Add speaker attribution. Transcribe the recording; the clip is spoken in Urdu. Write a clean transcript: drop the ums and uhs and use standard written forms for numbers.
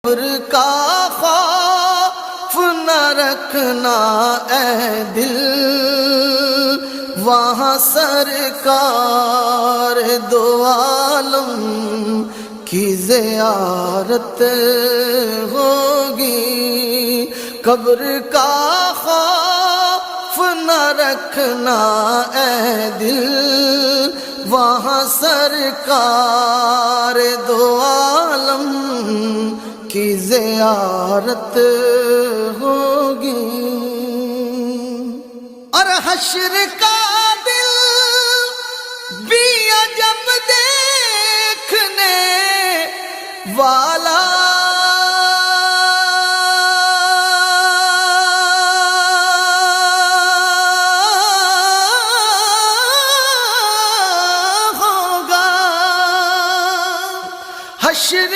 Speaker 1: قبر کا خوف نہ رکھنا اے دل، وہاں سرکار دو عالم کی زیارت ہوگی۔ قبر کا خوف نہ رکھنا اے دل، وہاں سرکار دو عالم کی زیارت ہوگی۔ اور حشر کا دل بھی عجب دیکھنے والا، حشر